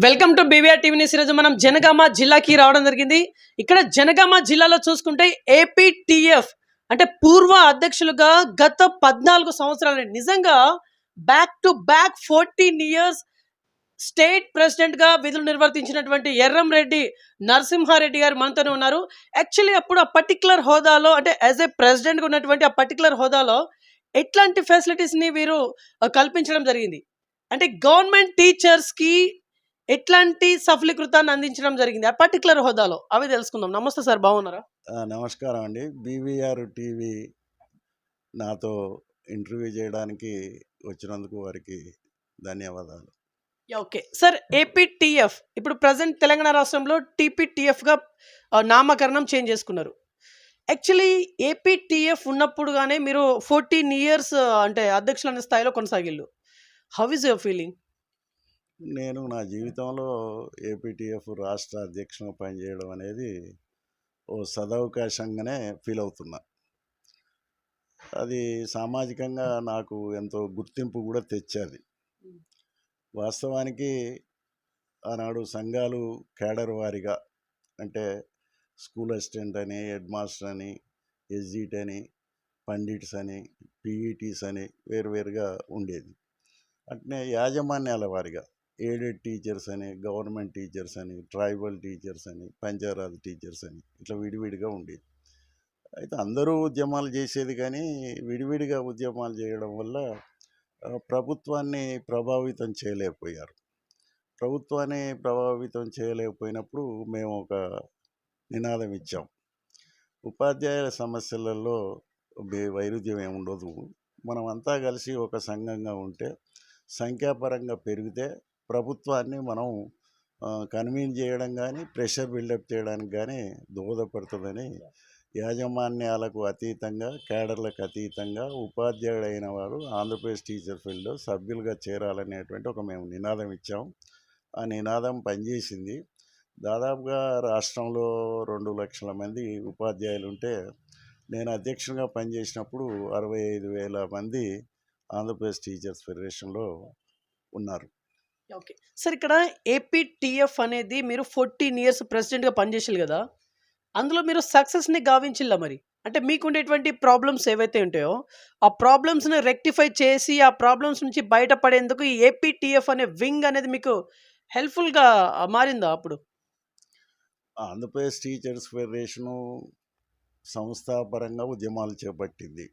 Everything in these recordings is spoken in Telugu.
Welcome to BVR TV news. ఈరోజు మనం జనగామ జిల్లాకి రావడం జరిగింది. ఇక్కడ జనగామ జిల్లాలో చూసుకుంటే ఏపీటీఎఫ్ అంటే పూర్వ అధ్యక్షులుగా గత 14 సంవత్సరాలు నిజంగా back to back 14 years state president గా విధులు నిర్వర్తించినటువంటి ఎర్రంరెడ్డి నరసింహారెడ్డి గారు మనతోనే ఉన్నారు. యాక్చువల్లీ అప్పుడు ఆ పర్టికులర్ హోదాలో అంటే యాజ్ ఏ ప్రెసిడెంట్ గా ఉన్నటువంటి ఆ పర్టికులర్ హోదాలో ఎట్లాంటి ఫెసిలిటీస్ ని వీరు కల్పించడం జరిగింది అంటే గవర్నమెంట్ టీచర్స్ కి ఎట్లాంటి సఫలీకృతాన్ని అందించడం జరిగింది ఆ పర్టికులర్ హోదాలో అవి తెలుసుకుందాం. నమస్తే సార్, బాగున్నారా? నమస్కారం అండి. బీవీఆర్ టీవీ నాతో ఇంటర్వ్యూ చేయడానికి వచ్చినందుకు వారికి ధన్యవాదాలు. ఓకే సార్, ఏపీటీఎఫ్ ఇప్పుడు ప్రజెంట్ తెలంగాణ రాష్ట్రంలో టీపీటీఎఫ్గా నామకరణం చేంజ్ చేసుకున్నారు. యాక్చువల్లీ ఏపీటీఎఫ్ ఉన్నప్పుడుగానే మీరు 14 ఇయర్స్ అంటే అధ్యక్షులు అనే స్థాయిలో కొనసాగిల్లు. How is your feeling? నేను నా జీవితంలో ఏపీటీఎఫ్ రాష్ట్ర అధ్యక్షునిగా పనిచేయడం అనేది ఓ సదవకాశంగానే ఫీల్ అవుతున్నా. అది సామాజికంగా నాకు ఎంతో గుర్తింపు కూడా తెచ్చేది. వాస్తవానికి ఆనాడు సంఘాలు కేడర్ వారిగా అంటే స్కూల్ అసిస్టెంట్ అని, హెడ్ మాస్టర్ అని, ఎస్జిటి అని, పండిట్స్ అని, పీఈటీస్ అని వేరువేరుగా ఉండేది. అట్నే యాజమాన్యాల వారిగా ఎయిడెడ్ టీచర్స్ అని, గవర్నమెంట్ టీచర్స్ అని, ట్రైబల్ టీచర్స్ అని, పంచాయరాజ్ టీచర్స్ అని ఇట్లా విడివిడిగా ఉండేది. అయితే అందరూ ఉద్యమాలు చేసేది, కానీ విడివిడిగా ఉద్యమాలు చేయడం వల్ల ప్రభుత్వాన్ని ప్రభావితం చేయలేకపోయారు. ప్రభుత్వాన్ని ప్రభావితం చేయలేకపోయినప్పుడు మేము ఒక నినాదం ఇచ్చాం. ఉపాధ్యాయుల సమస్యలలో వైరుధ్యం ఏముండదు, మనమంతా కలిసి ఒక సంఘంగా ఉంటే సంఖ్యాపరంగా పెరిగితే ప్రభుత్వాన్ని మనం కన్వీన్ చేయడం కానీ ప్రెషర్ బిల్డప్ చేయడానికి కానీ దోహదపడుతుందని యాజమాన్యాలకు అతీతంగా, కేడర్లకు అతీతంగా ఉపాధ్యాయుడైన వారు ఆంధ్రప్రదేశ్ టీచర్ ఫీల్డ్లో సభ్యులుగా చేరాలనేటువంటి ఒక మేము నినాదం ఇచ్చాం. ఆ నినాదం పనిచేసింది. దాదాపుగా రాష్ట్రంలో 2 లక్షల మంది ఉపాధ్యాయులు ఉంటే నేను అధ్యక్షునిగా పనిచేసినప్పుడు 65,000 మంది ఆంధ్రప్రదేశ్ టీచర్స్ ఫెడరేషన్లో ఉన్నారు. ఓకే సార్, ఇక్కడ ఏపీటీఎఫ్ అనేది మీరు 14 ఇయర్స్ ప్రెసిడెంట్గా పనిచేసారు కదా, అందులో మీరు సక్సెస్ని గావించిల్లా మరి అంటే మీకు ఉండేటువంటి ప్రాబ్లమ్స్ ఏవైతే ఉంటాయో ఆ ప్రాబ్లమ్స్ని రెక్టిఫై చేసి ఆ ప్రాబ్లమ్స్ నుంచి బయటపడేందుకు ఈ ఏపీటీఎఫ్ అనే వింగ్ అనేది మీకు హెల్ప్ఫుల్గా మారిందా? అప్పుడు ఆంధ్రప్రదేశ్ టీచర్స్ ఫెడరేషను సంస్థాపరంగా ఉద్యమాలు చేపట్టింది.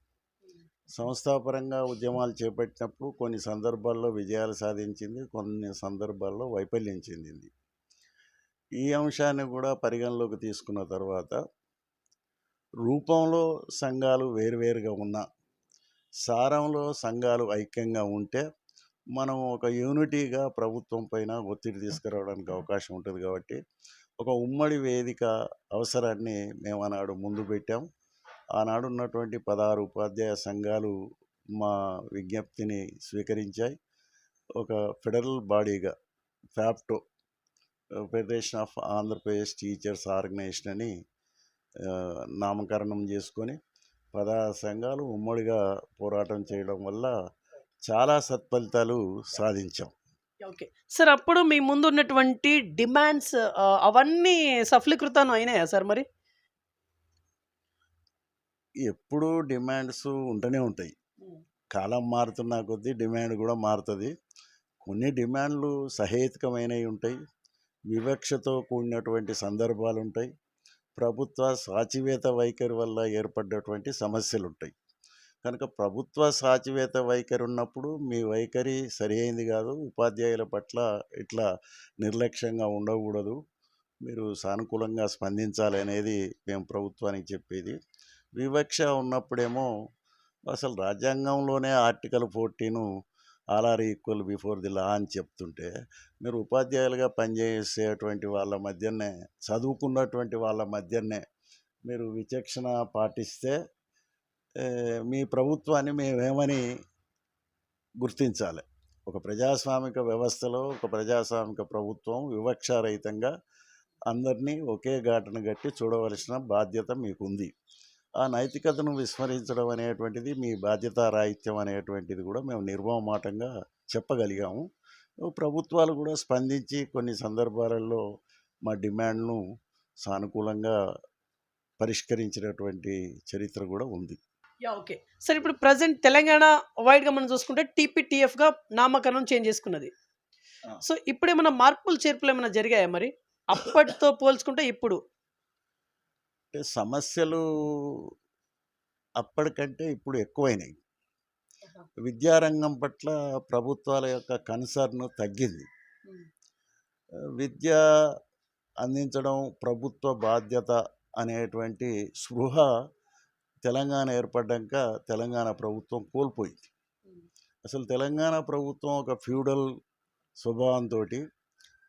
సంస్థాపరంగా ఉద్యమాలు చేపట్టినప్పుడు కొన్ని సందర్భాల్లో విజయాలు సాధించింది, కొన్ని సందర్భాల్లో వైఫల్యం చెందింది. ఈ అంశాన్ని కూడా పరిగణలోకి తీసుకున్న తర్వాత రూపంలో సంఘాలు వేరువేరుగా ఉన్న సారంలో సంఘాలు ఐక్యంగా ఉంటే మనం ఒక యూనిటీగా ప్రభుత్వం పైన ఒత్తిడి తీసుకురావడానికి అవకాశం ఉంటుంది. కాబట్టి ఒక ఉమ్మడి వేదిక అవసరాన్ని మేము ఆనాడు ముందు పెట్టాం. ఆనాడు ఉన్నటువంటి 16 ఉపాధ్యాయ సంఘాలు మా విజ్ఞప్తిని స్వీకరించాయి. ఒక ఫెడరల్ బాడీగా FAPTO, federation of Andhra Pradesh teachers organization అని నామకరణం చేసుకొని 16 సంఘాలు ఉమ్మడిగా పోరాటం చేయడం వల్ల చాలా సత్ఫలితాలు సాధించాం. ఓకే సార్, అప్పుడు మీ ముందు ఉన్నటువంటి డిమాండ్స్ అవన్నీ సఫలీకృతం అయినాయా సార్? మరి ఎప్పుడూ డిమాండ్స్ ఉంటూనే ఉంటాయి. కాలం మారుతున్న కొద్దీ డిమాండ్ కూడా మారుతుంది. కొన్ని డిమాండ్లు సహేతుకమైనవి ఉంటాయి, వివక్షతో కూడినటువంటి సందర్భాలు ఉంటాయి, ప్రభుత్వ సాచివేత వైఖరి వల్ల ఏర్పడ్డటువంటి సమస్యలు ఉంటాయి. కనుక ప్రభుత్వ సాచివేత వైఖరి ఉన్నప్పుడు మీ వైఖరి సరి అయింది కాదు, ఉపాధ్యాయుల పట్ల ఇట్లా నిర్లక్ష్యంగా ఉండకూడదు, మీరు సానుకూలంగా స్పందించాలి అనేది మేము ప్రభుత్వానికి చెప్పేది. వివక్ష ఉన్నప్పుడేమో అసలు రాజ్యాంగంలోనే article 14 all are equal before the law అని చెప్తుంటే మీరు ఉపాధ్యాయులుగా పనిచేసేటువంటి వాళ్ళ మధ్యనే, చదువుకున్నటువంటి వాళ్ళ మధ్యనే మీరు విచక్షణ పాటిస్తే మీ ప్రభుత్వాన్ని మేమేమని గుర్తించాలి? ఒక ప్రజాస్వామిక వ్యవస్థలో ఒక ప్రజాస్వామిక ప్రభుత్వం వివక్షారహితంగా అందరినీ ఒకే ఘాటన గట్టి చూడవలసిన బాధ్యత మీకుంది. ఆ నైతికతను విస్మరించడం అనేటువంటిది మీ బాధ్యతారాహిత్యం అనేటువంటిది కూడా మేము నిర్మమాటంగా చెప్పగలిగాము. ప్రభుత్వాలు కూడా స్పందించి కొన్ని సందర్భాలలో మా డిమాండ్‌ను సానుకూలంగా పరిష్కరించినటువంటి చరిత్ర కూడా ఉంది. ఓకే. సార్ ఇప్పుడు ప్రెజెంట్ తెలంగాణ వైడ్‌గా మనం చూసుకుంటే టీపీటీఎఫ్‌గా నామకరణం చేంజ్ చేసుకున్నది. ఆ! సో, ఇప్పుడేమన్నా మార్పులు, చేర్పులేమన్నా జరిగాయా మరి? అప్పటితో పోల్చుకుంటే ఇప్పుడు? అంటే సమస్యలు అప్పటికంటే ఇప్పుడు ఎక్కువైనాయి. ఆహా! విద్యారంగం పట్ల ప్రభుత్వాల యొక్క కన్సర్న్ తగ్గింది. హ్మ్. విద్య అందించడం ప్రభుత్వ బాధ్యత అనేటువంటి స్పృహ తెలంగాణ ఏర్పడ్డాక తెలంగాణ ప్రభుత్వం కోల్పోయింది. హ్మ్. అసలు తెలంగాణ ప్రభుత్వం ఒక ఫ్యూడల్ స్వభావంతోటి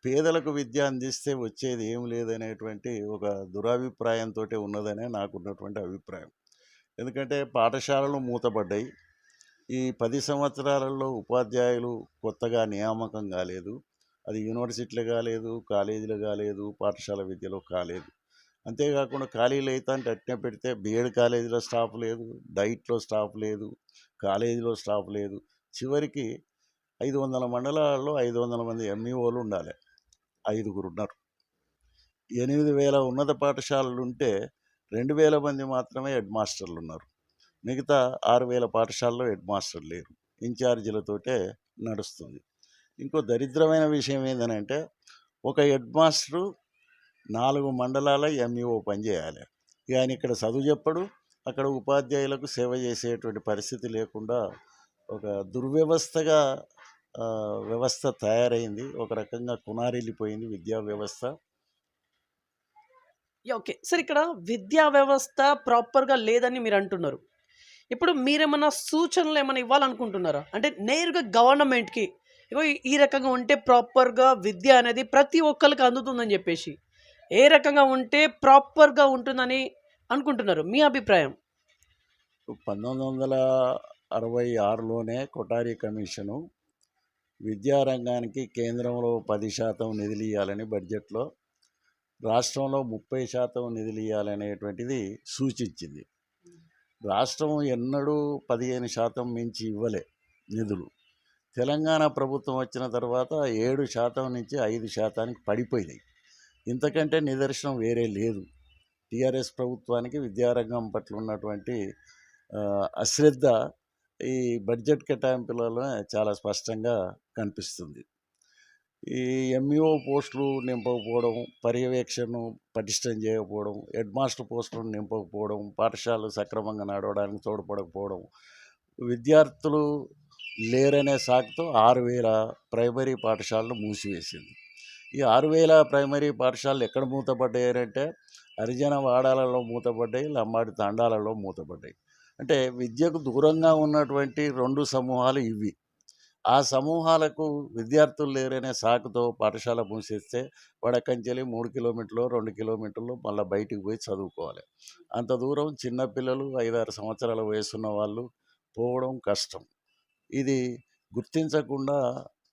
పేదలకు విద్య అందిస్తే వచ్చేది ఏం లేదనేటువంటి ఒక దురభిప్రాయంతోటే ఉన్నదనే నాకున్నటువంటి అభిప్రాయం. ఎందుకంటే పాఠశాలలు మూతపడ్డాయి. ఈ 10 సంవత్సరాలలో ఉపాధ్యాయులు కొత్తగా నియామకం కాలేదు. అది యూనివర్సిటీలో కాలేదు, కాలేజీలో కాలేదు, పాఠశాల విద్యలో కాలేదు. అంతేకాకుండా ఖాళీలు అయితాంటే అట్నే పెడితే బీఎడ్ కాలేజీలో స్టాఫ్ లేదు, డైట్‌లో స్టాఫ్ లేదు, కాలేజీలో స్టాఫ్ లేదు. చివరికి 500 మండలాల్లో 500 మంది ఎంఈఓలు ఉండాలి. ఐదుగురున్నారు. 8,000 ఉన్నత పాఠశాలలుంటే 2,000 మంది మాత్రమే హెడ్ మాస్టర్లున్నారు. మిగతా 6,000 పాఠశాలలో హెడ్ మాస్టర్ లేరు. ఇన్ఛార్జీలతోటే నడుస్తుంది. ఇంకో దరిద్రమైన విషయం ఏందనంటే ఒక హెడ్ మాస్టరు 4 మండలాల ఎంఈఓ పనిచేయాలి. ఇక ఆయన ఇక్కడ చదువు చెప్పడు, అక్కడ ఉపాధ్యాయులకు సేవ చేసేటువంటి పరిస్థితి లేకుండా ఒక దుర్వ్యవస్థగా వ్యవస్థ తయారైంది. ఒక రకంగా కునారిల్లిపోయింది విద్యా వ్యవస్థ. ఓకే. సార్ ఇక్కడ విద్యా వ్యవస్థ ప్రాపర్‌గా లేదని మీరంటున్నారు. ఇప్పుడు మీరేమన్నా సూచనలేమన్నా ఇవ్వాలనుకుంటున్నారా? అంటే నేరుగా గవర్నమెంట్‌కి ఇగో ఈ రకంగా ఉంటే ప్రాపర్‌గా విద్య అనేది ప్రతి ఒక్కళ్ళకి అందుతుందని జెప్పేసి. ఏ రకంగా ఉంటే ప్రాపర్‌గా ఉంటుందని అనుకుంటున్నారు? మీ అభిప్రాయం? 1966లోనే కొఠారి కమిషను విద్యారంగానికి కేంద్రంలో 10% నిధులియ్యాలని బడ్జెట్‌లో, రాష్ట్రంలో 30% నిధులియ్యాలనేటువంటిది సూచించింది. రాష్ట్రం ఎన్నడూ 15% మించి ఇవ్వలే నిధులు. తెలంగాణ ప్రభుత్వం వచ్చిన తర్వాత 7% నుంచి 5%కి పడిపోయినాయి. ఇంతకంటే నిదర్శనం వేరే లేదు. టీఆర్ఎస్ ప్రభుత్వానికి విద్యారంగం పట్ల ఉన్నటువంటి అశ్రద్ధ ఈ బడ్జెట్ కేటాయింపులలో చాలా స్పష్టంగా కనిపిస్తుంది. ఈ ఎంఈఓ పోస్టులు నింపకపోవడం, పర్యవేక్షణను పటిష్టం చేయకపోవడం, హెడ్ మాస్టర్ పోస్టులను నింపకపోవడం, పాఠశాలలు సక్రమంగా నడవడానికి తోడ్పడకపోవడం, విద్యార్థులు లేరనే సాకుతో 6,000 ప్రైమరీ పాఠశాలలు మూసివేసింది. ఈ 6,000 ప్రైమరీ పాఠశాలలు ఎక్కడ మూతపడ్డాయంటే హరిజన వాడాలలో మూతపడ్డాయి, లంబాడి తండాలలో మూతపడ్డాయి. అంటే విద్యకు దూరంగా ఉన్నటువంటి 2 సమూహాలు ఇవి. ఆ సమూహాలకు విద్యార్థులు లేరనే సాకుతో పాఠశాల మూసేస్తే వడకంచెలి 3 కిలోమీటర్లు, 2 కిలోమీటర్లు మళ్ళీ బయటికి పోయి చదువుకోవాలి. అంత దూరం చిన్నపిల్లలు 5, 6 సంవత్సరాల వయసున్న వాళ్ళు పోవడం కష్టం. ఇది గుర్తించకుండా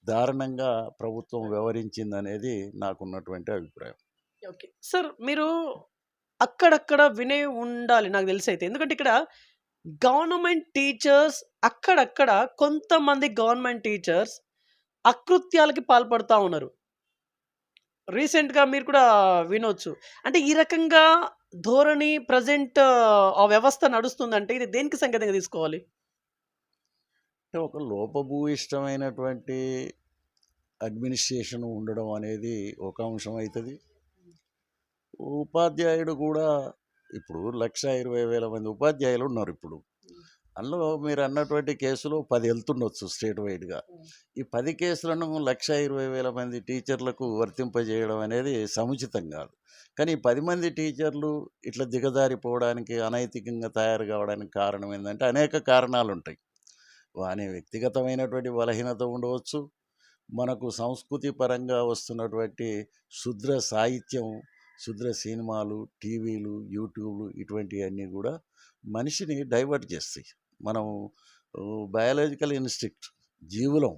దారుణంగా ప్రభుత్వం వ్యవహరించిందనేది నాకున్నటువంటి అభిప్రాయం. ఓకే. సార్ మీరు అక్కడక్కడ వినే ఉండాలి నాకు తెలిసైతే. ఎందుకంటే ఇక్కడ గవర్నమెంట్ టీచర్స్ అక్కడక్కడ కొంతమంది గవర్నమెంట్ టీచర్స్ అకృత్యాలకి పాల్పడతా ఉన్నారు. రీసెంట్‌గా మీరు కూడా వినొచ్చు. అంటే ఈ రకంగా ధోరణి ప్రెజెంట్ ఆ వ్యవస్థ నడుస్తుందంటే ఇది దేనికి సంకేతంగా తీసుకోవాలి? అంటే ఒక లోపభూయిష్టమైనటువంటి అడ్మినిస్ట్రేషన్ ఉండడం అనేది ఒక అంశం అవుతుంది. ఉపాధ్యాయుడు కూడా ఇప్పుడు 1,20,000 మంది ఉపాధ్యాయులు ఉన్నారు ఇప్పుడు. అందులో మీరు అన్నటువంటి కేసులు 10 వెళ్తుండొచ్చు స్టేట్ వైడ్‌గా. ఈ 10 కేసులను 1,20,000 మంది టీచర్లకు వర్తింపజేయడం అనేది సముచితం కాదు. కానీ ఈ 10 మంది టీచర్లు ఇట్లా దిగజారిపోవడానికి, అనైతికంగా తయారు కావడానికి కారణం ఏందంటే అనేక కారణాలుంటాయి. వాని వ్యక్తిగతమైనటువంటి బలహీనత ఉండవచ్చు. మనకు సంస్కృతి పరంగా వస్తున్నటువంటి శుద్ర సాహిత్యం, శుద్ర సినిమాలు, టీవీలు, యూట్యూబ్‌లు ఇటువంటివన్నీ కూడా మనిషిని డైవర్ట్ చేస్తాయి. మనం బయాలజికల్ ఇన్‌స్టింక్ట్ జీవులం.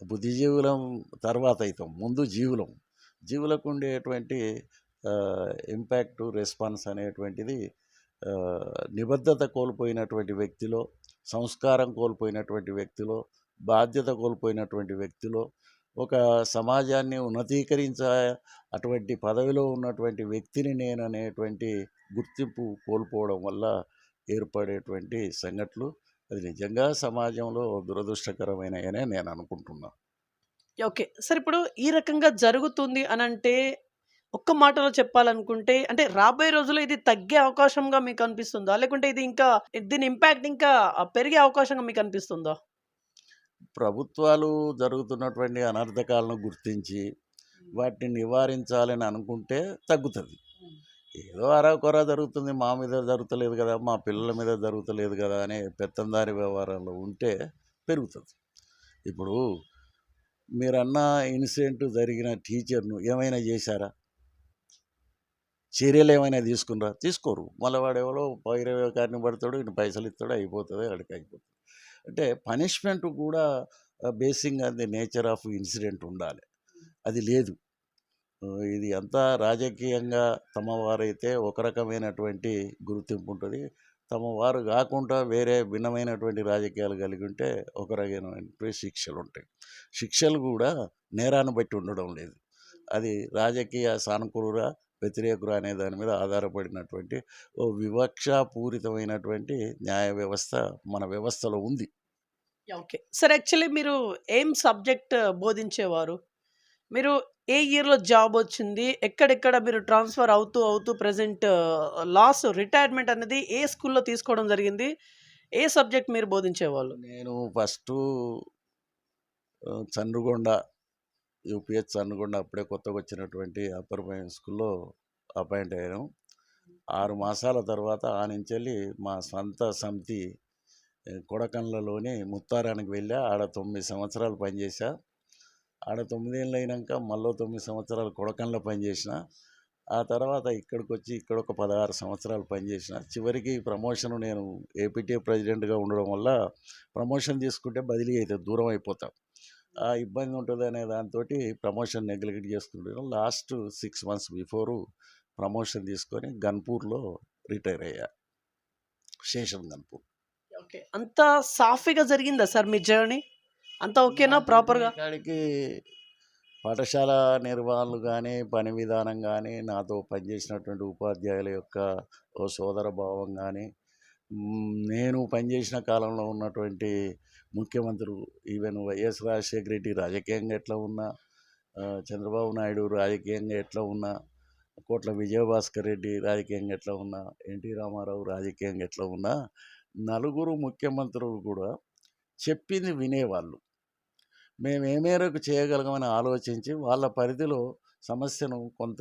బుద్ధిజీవులం తర్వాత అయితాం. ముందు జీవులం. జీవులకు ఉండేటువంటి ఇంపాక్టు, రెస్పాన్స్ అనేటువంటిది నిబద్ధత కోల్పోయినటువంటి వ్యక్తిలో, సంస్కారం కోల్పోయినటువంటి వ్యక్తిలో, బాధ్యత కోల్పోయినటువంటి వ్యక్తిలో ఒక సమాజాన్ని ఉన్నతీకరించే అటువంటి పదవిలో ఉన్నటువంటి వ్యక్తిని నేను అనేటువంటి గుర్తింపు కోల్పోవడం వల్ల ఏర్పడేటువంటి సంఘటనలు అది నిజంగా సమాజంలో దురదృష్టకరమైనయనే నేను అనుకుంటున్నా. ఓకే. సార్ ఇప్పుడు ఈ రకంగా జరుగుతుంది అనంటే, ఒక్క మాటలో చెప్పాలనుకుంటే అంటే రాబోయే రోజుల్లో ఇది తగ్గే అవకాశంగా మీకు అనిపిస్తుందా? లేకుంటే ఇది ఇంకా దీని ఇంపాక్ట్ ఇంకా పెరిగే అవకాశంగా మీకు అనిపిస్తుందా? ప్రభుత్వాలు జరుగుతున్నటువంటి అనర్థకాలను గుర్తించి వాటిని నివారించాలని అనుకుంటే తగ్గుతుంది. ఏదో అరాకొర జరుగుతుంది, మా మీద జరుగుతలేదు కదా, మా పిల్లల మీద జరుగుతలేదు కదా అనే పెత్తందారి వ్యవహారంలో ఉంటే పెరుగుతుంది. ఇప్పుడు మీరన్న ఇన్సిడెంట్ జరిగిన టీచర్ను ఏమైనా చేశారా? చర్యలు ఏమైనా తీసుకున్నారా? తీసుకోరు. మళ్ళీ వాడు ఎవరో పైరవేకాన్ని పడతాడు, ఇన్ని పైసలు ఇస్తాడు, అయిపోతుంది, అక్కడికి అయిపోతుంది. అంటే పనిష్మెంట్ కూడా basing on the nature of incident ఉండాలి. అది లేదు. ఇది అంతా రాజకీయంగా తమ వారైతే ఒక రకమైనటువంటి గుర్తింపు ఉంటుంది. తమ వారు కాకుండా వేరే భిన్నమైనటువంటి రాజకీయాలు కలిగి ఉంటే ఒక రకమైనటువంటి శిక్షలు ఉంటాయి. శిక్షలు కూడా నేరాన్ని బట్టి ఉండడం లేదు. అది రాజకీయ సానుకూల వ్యతిరేకులు అనే దాని మీద ఆధారపడినటువంటి ఓ వివక్షాపూరితమైనటువంటి న్యాయ వ్యవస్థ మన వ్యవస్థలో ఉంది. ఓకే. సార్ యాక్చువల్లీ మీరు ఏం సబ్జెక్ట్ బోధించేవారు? మీరు ఏ ఇయర్‌లో జాబ్ వచ్చింది? ఎక్కడెక్కడ మీరు ట్రాన్స్‌ఫర్ అవుతూ ప్రెజెంట్ లాస్ట్ రిటైర్మెంట్ అనేది ఏ స్కూల్‌లో తీసుకోవడం జరిగింది? ఏ సబ్జెక్ట్ మీరు బోధించేవాళ్ళు? నేను ఫస్టు చండ్రుగొండ యూపీహెచ్ చండ్రుగొండ అప్పుడే కొత్తగా వచ్చినటువంటి అప్పర్ ప్రైమరీ స్కూల్లో అపాయింట్ అయ్యాను. 6 మాసాల తర్వాత ఆ నుంచెల్లి మా స్వంత సమితి కొడకండ్లలోని ముత్తారానికి వెళ్ళా. ఆడ 9 సంవత్సరాలు పనిచేశా. ఆడ 9 ఏళ్ళు అయినాక మళ్ళీ 9 సంవత్సరాలు కొడకండ్ల పనిచేసిన. ఆ తర్వాత ఇక్కడికి వచ్చి ఇక్కడ ఒక 16 సంవత్సరాలు పనిచేసిన. చివరికి ప్రమోషన్ నేను ఏపీటీఏ ప్రెసిడెంట్గా ఉండడం వల్ల ప్రమోషన్ తీసుకుంటే బదిలీ అవుతుంది, దూరం అయిపోతాం, ఆ ఇబ్బంది ఉంటుంది అనే దాంతో ప్రమోషన్ నెగ్లెక్ట్ చేసుకుంటాను. లాస్ట్ 6 మంత్స్ బిఫోరు ప్రమోషన్ తీసుకొని గన్పూర్లో రిటైర్ అయ్యా, స్టేషన్ గన్పూర్. ఓకే. అంత సాఫీగా జరిగిందా సార్ మీ జర్నీ? అంతా ఓకేనా ప్రాపర్‌గా? కాడికి పాఠశాల నిర్వహణలు కానీ, పని విధానం కానీ, నాతో పనిచేసినటువంటి ఉపాధ్యాయుల యొక్క ఓ సోదర భావం కానీ, నేను పనిచేసిన కాలంలో ఉన్నటువంటి ముఖ్యమంత్రులు ఈవెన్ వైఎస్ రాజశేఖర రెడ్డి రాజకీయంగా ఎట్లా ఉన్నా, చంద్రబాబు నాయుడు రాజకీయంగా ఎట్లా ఉన్నా, కోట్ల విజయభాస్కర్ రెడ్డి రాజకీయంగా ఎట్లా ఉన్నా, ఎన్టీ రామారావు రాజకీయంగా ఎట్లా ఉన్నా, నలుగురు ముఖ్యమంత్రులు కూడా చెప్పింది వినేవాళ్ళు. మేము ఏ మేరకు చేయగలగమని ఆలోచించి వాళ్ళ పరిధిలో సమస్యను కొంత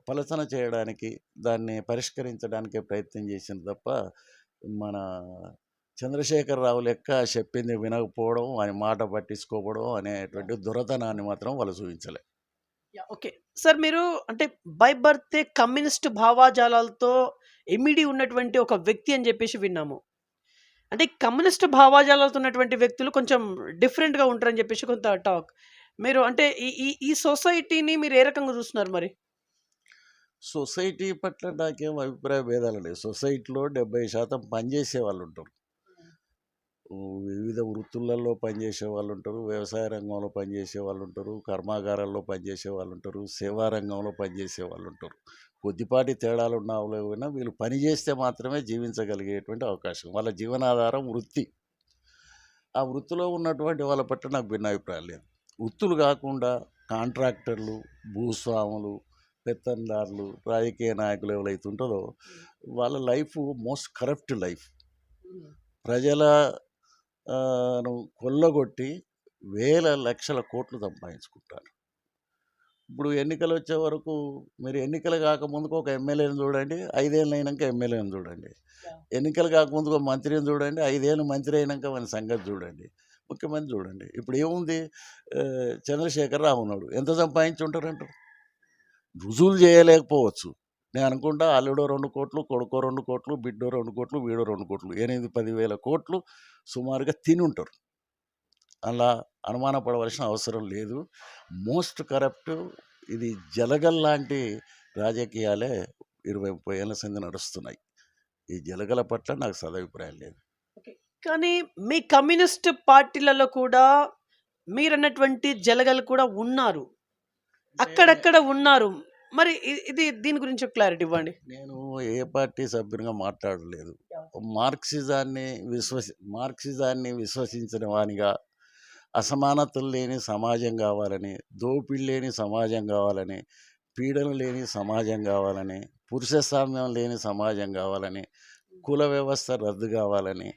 పలచన చేయడానికి, దాన్ని పరిష్కరించడానికే ప్రయత్నం చేసింది తప్ప మన చంద్రశేఖరరావు లెక్క చెప్పింది వినకపోవడం, ఆయన మాట పట్టించుకోవడం అనేటువంటి దురతనాన్ని మాత్రం వాళ్ళు చూపించలే. ఓకే. సార్ మీరు అంటే బై బర్తే కమ్యూనిస్ట్ భావాజాలాలతో ఇమిడి ఉన్నటువంటి ఒక వ్యక్తి అని చెప్పేసి విన్నాము. అంటే కమ్యూనిస్ట్ భావాజాలాలతో ఉన్నటువంటి వ్యక్తులు కొంచెం డిఫరెంట్‌గా ఉంటారని చెప్పేసి కొంత టాక్. మీరు అంటే ఈ ఈ ఈ సొసైటీని మీరు ఏ రకంగా చూస్తున్నారు మరి? సొసైటీ పట్ల నాకేం అభిప్రాయ భేదాలు లేవు. సొసైటీలో 70% పనిచేసే వాళ్ళు ఉంటారు. వివిధ వృత్తులలో పనిచేసే వాళ్ళు ఉంటారు, వ్యవసాయ రంగంలో పనిచేసే వాళ్ళు ఉంటారు, కర్మాగారాల్లో పనిచేసే వాళ్ళు ఉంటారు, సేవా రంగంలో పనిచేసే వాళ్ళు ఉంటారు. కొద్దిపాటి తేడాలు ఉన్నా వీళ్ళు పని చేస్తే మాత్రమే జీవించగలిగేటువంటి అవకాశం. వాళ్ళ జీవనాధారం వృత్తి. ఆ వృత్తిలో ఉన్నటువంటి వాళ్ళ పట్ల నాకు భిన్నాభిప్రాయం లేదు. వృత్తులు కాకుండా కాంట్రాక్టర్లు, భూస్వాములు, పెత్తందారులు, రాజకీయ నాయకులు ఎవరైతే ఉంటుందో వాళ్ళ లైఫ్ మోస్ట్ కరప్ట్ లైఫ్. ప్రజల కొల్లగొట్టి వేల లక్షల కోట్లు సంపాదించుకుంటారు. ఇప్పుడు ఎన్నికలు వచ్చే వరకు మీరు ఎన్నికలు కాకముందుకు ఒక ఎమ్మెల్యేని చూడండి, 5 ఏళ్ళు అయినాక ఎమ్మెల్యేని చూడండి. ఎన్నికలు కాకముందుకు ఒక మంత్రిని చూడండి, 5 ఏళ్ళు మంత్రి అయినాక మన సంగతి చూడండి, ముఖ్యమంత్రి చూడండి. ఇప్పుడు ఏముంది, చంద్రశేఖరరావు ఉన్నాడు, ఎంత సంపాదించి ఉంటారంటారు? రుజువులు చేయలేకపోవచ్చు. నేను అనుకుంటా అల్లుడో 2 కోట్లు, కొడుకో 2 కోట్లు, బిడ్డో 2 కోట్లు, వీడో 2 కోట్లు, 8-10 వేల కోట్లు సుమారుగా తిని ఉంటారు. అలా అనుమానపడవలసిన అవసరం లేదు. మోస్ట్ కరప్ట్ ఇది జలగల్ లాంటి రాజకీయాలే 20-30 ఏళ్ళ సంది నడుస్తున్నాయి. ఈ జలగల పట్ల నాకు సదభిప్రాయం లేదు. ఓకే. కానీ మీ కమ్యూనిస్ట్ పార్టీలలో కూడా మీరన్నటువంటి జలగలు కూడా ఉన్నారు. అక్కడక్కడ ఉన్నారు. మరి ఇది దీని గురించి ఒక క్లారిటీ ఇవ్వండి. నేను ఏ పార్టీ సభ్యునిగా మాట్లాడలేదు. మార్క్సిజాన్ని విశ్వసించిన వానిగా, అసమానతలు లేని సమాజం కావాలని, దోపిడీ లేని సమాజం కావాలని, పీడన లేని సమాజం కావాలని, పురుషస్వామ్యం లేని సమాజం కావాలని, కుల వ్యవస్థ రద్దు కావాలని,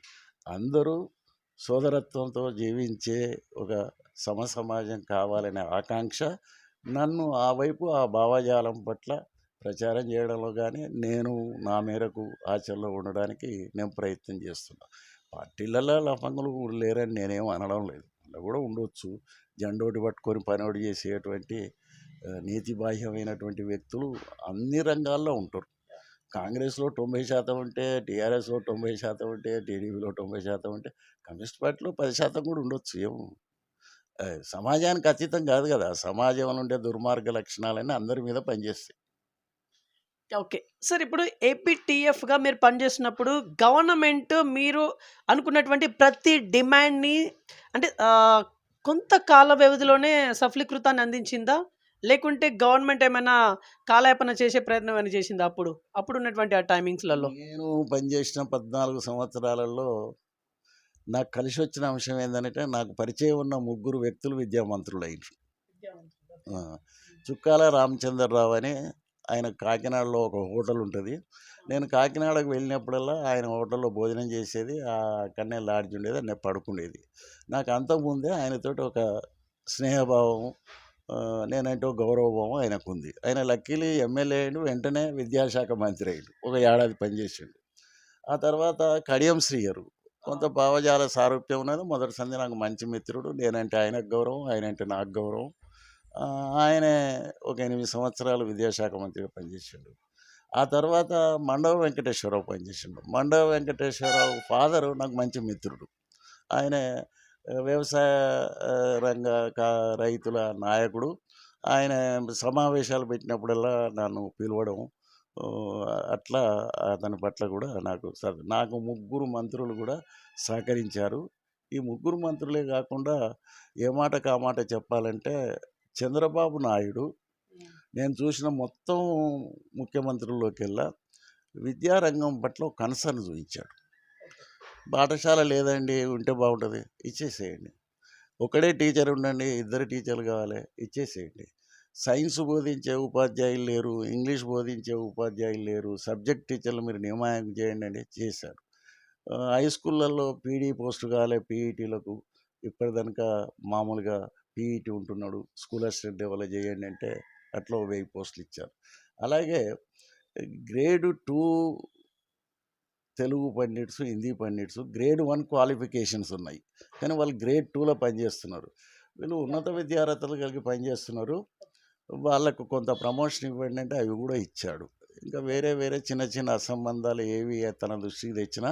అందరూ సోదరత్వంతో జీవించే ఒక సమసమాజం కావాలనే ఆకాంక్ష నన్ను ఆ వైపు ఆ భావజాలం పట్ల ప్రచారం చేయడంలో కానీ, నేను నా మేరకు ఆచరణలో ఉండడానికి నేను ప్రయత్నం చేస్తున్నా. పార్టీలలో లఫంగులు లేరని నేనేం అనడం లేదు. అలా కూడా ఉండొచ్చు. జెండోటి పట్టుకొని పనోటి చేసేటువంటి నీతిబాహ్యమైనటువంటి వ్యక్తులు అన్ని రంగాల్లో ఉంటారు. కాంగ్రెస్లో 90% ఉంటే, టీఆర్ఎస్లో 90% ఉంటే, టీడీపీలో 90% ఉంటే, కమ్యూనిస్ట్ పార్టీలో 10% కూడా ఉండొచ్చు. సమాజానికి అతీతం కాదు కదా. సమాజంలో ఉండే దుర్మార్గ లక్షణాలన్నీ అందరి మీద పనిచేస్తాయి. ఓకే. సార్, ఇప్పుడు ఏపీటీఎఫ్‌గా మీరు పనిచేస్తున్నప్పుడు గవర్నమెంట్ మీరు అనుకున్నటువంటి ప్రతి డిమాండ్‌ని అంటే కొంత కాల వ్యవధిలోనే సఫలీకృతాన్ని అందించిందా? లేకుంటే గవర్నమెంట్ ఏమైనా కాలయాపన చేసే ప్రయత్నం ఏమైనా చేసిందా అప్పుడున్నటువంటి ఆ టైమింగ్స్‌లలో? నేను పనిచేసిన 14 సంవత్సరాలలో నాకు కలిసి వచ్చిన అంశం ఏంటంటే, నాకు పరిచయం ఉన్న 3 వ్యక్తులు విద్యామంత్రులయ్యారు. చుక్కాల రామచంద్రరావు అని, ఆయన కాకినాడలో ఒక హోటల్ ఉంటుంది. నేను కాకినాడకు వెళ్ళినప్పుడల్లా ఆయన హోటల్లో భోజనం చేసేది. అక్కడనే లాడ్జ్ ఉండేది, నేను పడుకునేది. నాకు అంతకుముందే ఆయనతోటి ఒక స్నేహభావం, నేనంటే ఒక గౌరవభావం ఆయనకుంది. ఆయన లక్కీలీ ఎమ్మెల్యే అయ్యిండు, వెంటనే విద్యాశాఖ మంత్రి అయ్యిండు. ఒక ఏడాది పనిచేసిండు. ఆ తర్వాత కడియం శ్రీయరు, కొంత భావజాల సారూప్యం ఉన్నది. మొదటి సంధి నాకు మంచి మిత్రుడు. నేనంటే ఆయనకు గౌరవం, ఆయనంటే నాకు గౌరవం. ఆయనే ఒక 8 సంవత్సరాలు విద్యాశాఖ మంత్రిగా పనిచేసిండు. ఆ తర్వాత మండవ వెంకటేశ్వరరావు పనిచేసిండు. మండవ వెంకటేశ్వరరావు ఫాదరు నాకు మంచి మిత్రుడు. ఆయన వ్యవసాయ రంగ రైతుల నాయకుడు. ఆయన సమావేశాలు పెట్టినప్పుడల్లా నన్ను పిలవడం, అట్లా అతని పట్ల కూడా నాకు 3 మంత్రులు కూడా సహకరించారు. ఈ 3 మంత్రులే కాకుండా ఏ మాటకు ఆ మాట చెప్పాలంటే, చంద్రబాబు నాయుడు నేను చూసిన మొత్తం ముఖ్యమంత్రుల్లోకెల్లా విద్యారంగం పట్ల కన్సర్న్ చూపించాడు. పాఠశాల లేదండి, ఉంటే బాగుంటుంది, ఇచ్చేసేయండి. ఒకడే టీచర్ ఉండండి, 2 టీచర్లు కావాలి, ఇచ్చేసేయండి. సైన్స్ బోధించే ఉపాధ్యాయులు లేరు, ఇంగ్లీష్ బోధించే ఉపాధ్యాయులు లేరు, సబ్జెక్ట్ టీచర్లు మీరు నియామకం చేయండి అని చేశారు. హై స్కూళ్ళల్లో పీడీ పోస్టు కావాలి, పీఈటీలకు ఇప్పటిదనక మామూలుగా పీఈటీ ఉంటున్నాడు, స్కూల్ అసిస్టెంట్ డెవలప్ చేయండి అంటే అట్లా 1000 పోస్టులు ఇచ్చారు. అలాగే grade 2 Telugu pundits, Hindi pundits grade 1 qualifications ఉన్నాయి, కానీ వాళ్ళు గ్రేడ్ 2లో పనిచేస్తున్నారు. వీళ్ళు ఉన్నత విద్యార్హతలు కలిగి పనిచేస్తున్నారు. వాళ్ళకు కొంత ప్రమోషన్ ఇవ్వండి అంటే అవి కూడా ఇచ్చాడు. ఇంకా వేరే చిన్న చిన్న అసంబంధాలు ఏవి తన దృష్టికి తెచ్చినా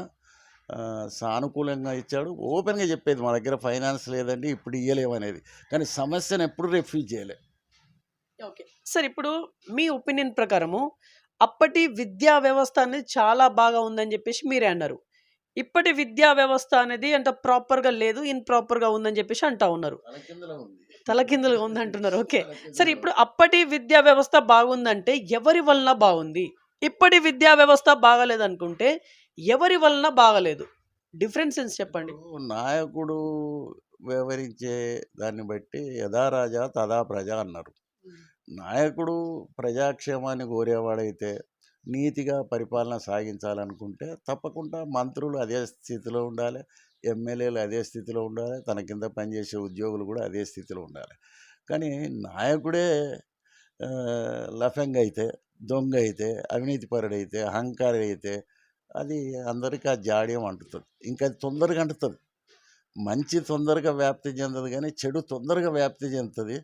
సానుకూలంగా ఇచ్చాడు. ఓపెన్గా చెప్పేది, మా దగ్గర ఫైనాన్స్ లేదండి, ఇప్పుడు ఇవ్వలేమనేది, కానీ సమస్యను ఎప్పుడు రిఫ్యూజ్ చేయలే. ఓకే సార్, ఇప్పుడు మీ ఒపీనియన్ ప్రకారము అప్పటి విద్యా వ్యవస్థ అనేది చాలా బాగా ఉందని చెప్పేసి మీరే అన్నారు. ఇప్పటి విద్యా వ్యవస్థ అనేది అంత ప్రాపర్గా లేదు, ఇన్‌ప్రాపర్‌గా ఉందని చెప్పేసి అంటా ఉన్నారు. తలకిందులుగా ఉందంటున్నారు. ఓకే. సరే, ఇప్పుడు అప్పటి విద్యా వ్యవస్థ బాగుందంటే ఎవరి వలన బాగుంది? ఇప్పటి విద్యా వ్యవస్థ బాగాలేదనుకుంటే ఎవరి వలన బాగలేదు? డిఫరెన్సెస్ చెప్పండి. నాయకుడు వ్యవహరించే దాన్ని బట్టి యథా రాజా తథా ప్రజ అన్నారు. నాయకుడు ప్రజాక్షేమాన్ని కోరేవాడైతే, నీతిగా పరిపాలన సాగించాలనుకుంటే తప్పకుండా మంత్రులు అదే స్థితిలో ఉండాలి, ఎమ్మెల్యేలు అదే స్థితిలో ఉండాలి, తన కింద పనిచేసే ఉద్యోగులు కూడా అదే స్థితిలో ఉండాలి. కానీ నాయకుడే లఫంగా అయితే, దొంగ అయితే, అవినీతిపరుడైతే, అహంకారి అయితే అది అందరికీ ఆ జాడ్యం అంటుతుంది. ఇంకా అది తొందరగా అంటుతుంది. మంచి తొందరగా వ్యాప్తి చెందదు, కానీ చెడు తొందరగా వ్యాప్తి చెందుతుంది.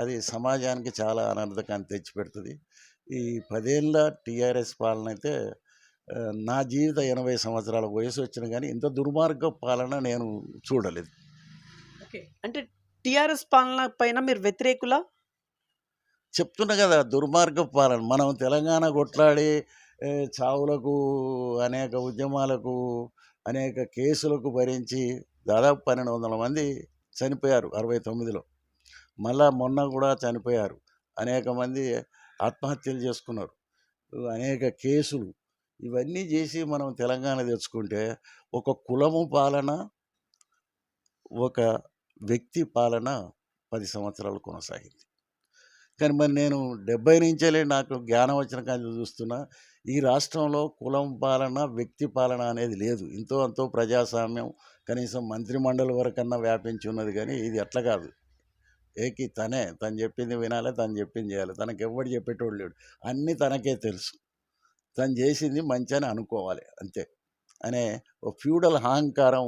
అది సమాజానికి చాలా అనర్థకాన్ని తెచ్చిపెడుతుంది. ఈ 10 ఏళ్ళ టీఆర్ఎస్ పాలన అయితే నా జీవిత 80 సంవత్సరాల వయసు వచ్చిన కానీ ఇంత దుర్మార్గ పాలన నేను చూడలేదు. ఓకే. అంటే టీఆర్ఎస్ పాలన పైన మీరు వ్యతిరేకులా? చెప్తున్నా కదా, దుర్మార్గ పాలన. మనం తెలంగాణ కొట్లాడి చావులకు, అనేక ఉద్యమాలకు, అనేక కేసులకు భరించి దాదాపు 1200 మంది చనిపోయారు 69లో. మళ్ళా మొన్న కూడా చనిపోయారు. అనేక మంది ఆత్మహత్యలు చేసుకున్నారు. అనేక కేసులు ఇవన్నీ చేసి మనం తెలంగాణ తెచ్చుకుంటే ఒక కులము పాలన, ఒక వ్యక్తి పాలన 10 సంవత్సరాలు కొనసాగింది. కానీ మరి నేను 70 నుంచేలే నాకు జ్ఞానం వచ్చిన కాంచి చూస్తున్నా, ఈ రాష్ట్రంలో కులం పాలన, వ్యక్తి పాలన అనేది లేదు. ఇంతో అంతో ప్రజాస్వామ్యం కనీసం మంత్రిమండలి వరకన్నా వ్యాపించి ఉన్నది. కానీ ఇది అట్లా కాదు. తను చెప్పింది వినాలి, తను చెప్పింది చేయాలి. తనకెవ్వడు చెప్పేటోడు లేడు. అన్నీ తనకే తెలుసు. తను చేసింది మంచి అని అనుకోవాలి అంతే అనే ఓ ఫ్యూడల్ అహంకారం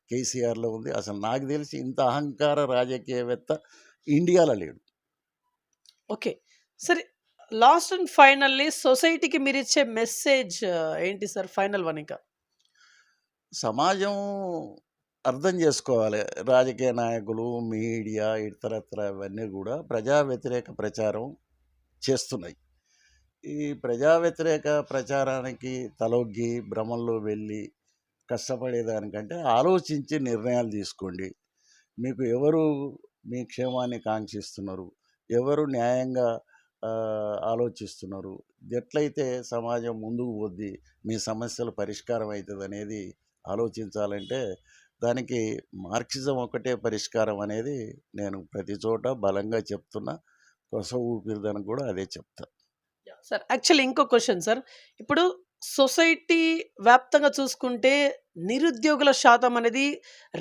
కేసీఆర్లో ఉంది. అసలు నాకు తెలిసి ఇంత అహంకార రాజకీయవేత్త ఇండియాలో లేడు. ఓకే. సరే, లాస్ట్ అండ్ ఫైనల్లీ సొసైటీకి మీరిచ్చే మెసేజ్ ఏంటి సార్? ఫైనల్ వన్ ఇంకా. సమాజం అర్థం చేసుకోవాలి. రాజకీయ నాయకులు, మీడియా, ఇతరత్ర ఇవన్నీ కూడా ప్రజా వ్యతిరేక ప్రచారం చేస్తున్నాయి. ఈ ప్రజా వ్యతిరేక ప్రచారానికి తలొగ్గి భ్రమంలో వెళ్ళి కష్టపడేదానికంటే ఆలోచించి నిర్ణయాలు తీసుకోండి. మీకు ఎవరు మీ క్షేమాన్ని కాంక్షిస్తున్నారు, ఎవరు న్యాయంగా ఆలోచిస్తున్నారు, ఎట్లయితే సమాజం ముందుకు పోద్ది, మీ సమస్యలు పరిష్కారం అవుతుంది అనేది ఆలోచించాలంటే దానికి మార్క్సిజం ఒకటే పరిష్కారం అనేది నేను ప్రతి చోట బలంగా చెప్తున్నా. కొస ఊపిరిదానికి కూడా అదే చెప్తా. సార్, యాక్చువల్లీ ఇంకో క్వశ్చన్ సార్. ఇప్పుడు సొసైటీ వ్యాప్తంగా చూసుకుంటే నిరుద్యోగుల శాతం అనేది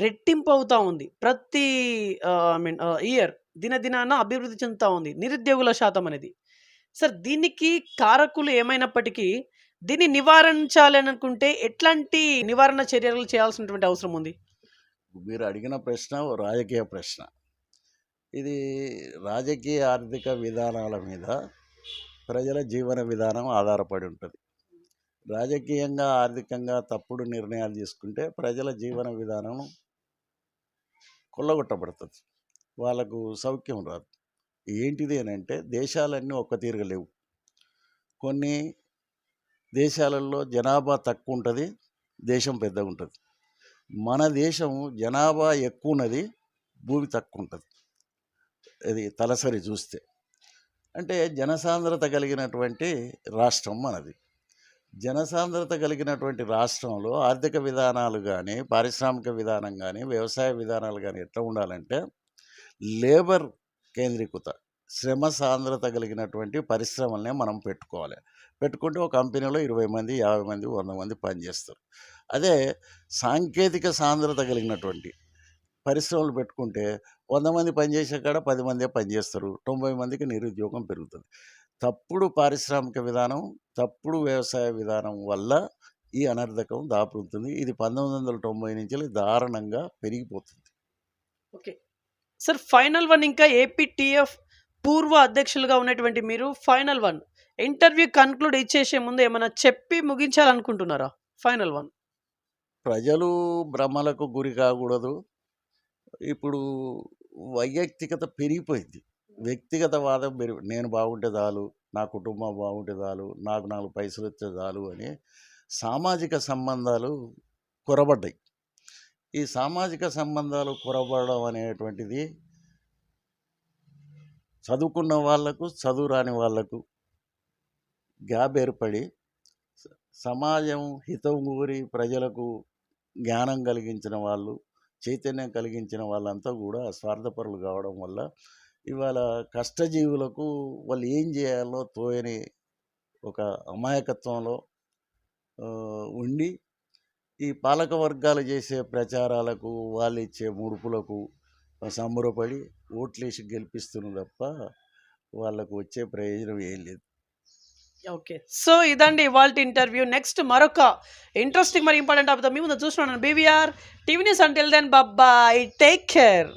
రెట్టింపు అవుతా ఉంది. ప్రతి ఐ మీన్ ఇయర్ దినదినాన అభివృద్ధి చెందుతా ఉంది నిరుద్యోగుల శాతం అనేది. సార్, దీనికి కారకులు ఏమైనప్పటికీ దీన్ని నివారించాలి అనుకుంటే ఎట్లాంటి నివారణ చర్యలు చేయాల్సినటువంటి అవసరం ఉంది? మీరు అడిగిన ప్రశ్న ఓ రాజకీయ ప్రశ్న. ఇది రాజకీయ ఆర్థిక విధానాల మీద ప్రజల జీవన విధానం ఆధారపడి ఉంటుంది. రాజకీయంగా, ఆర్థికంగా తప్పుడు నిర్ణయాలు తీసుకుంటే ప్రజల జీవన విధానం కొల్లగొట్టబడుతుంది. వాళ్ళకు సౌఖ్యం రాదు. ఏంటిది అని అంటే దేశాలన్నీ ఒక్క తీరుగా లేవు. కొన్ని దేశాలలో జనాభా తక్కువ ఉంటుంది, దేశం పెద్దగా ఉంటుంది. మన దేశం జనాభా ఎక్కువ ఉన్నది, భూమి తక్కువ ఉంటుంది. అది తలసరి చూస్తే అంటే జనసాంద్రత కలిగినటువంటి రాష్ట్రం మనది. జనసాంద్రత కలిగినటువంటి రాష్ట్రంలో ఆర్థిక విధానాలు కానీ, పారిశ్రామిక విధానం కానీ, వ్యవసాయ విధానాలు కానీ ఎట్లా ఉండాలంటే లేబర్ కేంద్రీకృత, శ్రమ సాంద్రత కలిగినటువంటి పరిశ్రమలనే మనం పెట్టుకోవాలి. పెట్టుకుంటే ఒక కంపెనీలో 20 మంది, 50 మంది, 100 మంది పనిచేస్తారు. అదే సాంకేతిక సాంద్రత కలిగినటువంటి పరిశ్రమలు పెట్టుకుంటే 100 మంది పనిచేసే కాడ 10 మందే పనిచేస్తారు. 90 మందికి నిరుద్యోగం పెరుగుతుంది. తప్పుడు పారిశ్రామిక విధానం, తప్పుడు వ్యవసాయ విధానం వల్ల ఈ అనర్థకం దాపురుతుంది. ఇది 1990 నుంచి దారుణంగా పెరిగిపోతుంది. ఓకే సార్, ఫైనల్ వన్ ఇంకా ఏపీటీఎఫ్ పూర్వ అధ్యక్షులుగా ఉన్నటువంటి మీరు ఫైనల్ వన్ ఇంటర్వ్యూ కన్క్లూడ్ ఇచ్చేసే ముందు ఏమైనా చెప్పి ముగించాలనుకుంటున్నారా? Final one. ప్రజలు భ్రమలకు గురి కాకూడదు. ఇప్పుడు వైయక్తికత పెరిగిపోయింది. వ్యక్తిగత వాదం నేను బాగుంటే చాలు, నా కుటుంబం బాగుంటే చాలు, నాకు 4 పైసలు వచ్చే చాలు అని సామాజిక సంబంధాలు కొరబడ్డాయి. ఈ సామాజిక సంబంధాలు కొరబడడం అనేటువంటిది చదువుకున్న వాళ్లకు, చదువు రాని వాళ్లకు గ్యాప్ ఏర్పడి సమాజం హితం కోరి ప్రజలకు జ్ఞానం కలిగించిన వాళ్ళు, చైతన్యం కలిగించిన వాళ్ళంతా కూడా స్వార్థపరులు కావడం వల్ల ఇవాళ కష్టజీవులకు వాళ్ళు ఏం చేయాలో తోయని ఒక అమాయకత్వంలో ఉండి ఈ పాలక వర్గాలు చేసే ప్రచారాలకు, వాళ్ళు ఇచ్చే ముడుపులకు సంబరపడి ఓట్లేసి గెలిపిస్తున్నారు తప్ప వాళ్ళకు వచ్చే ప్రయోజనం ఏం లేదు. ఓకే, సో ఇదండి ఇవాల్టి ఇంటర్వ్యూ. నెక్స్ట్ మరొక ఇంట్రెస్టింగ్ మరి ఇంపార్టెంట్ టాపిక్తో మీ ముందు చూస్తున్నాను. BVR TV news. Until then bye, take care.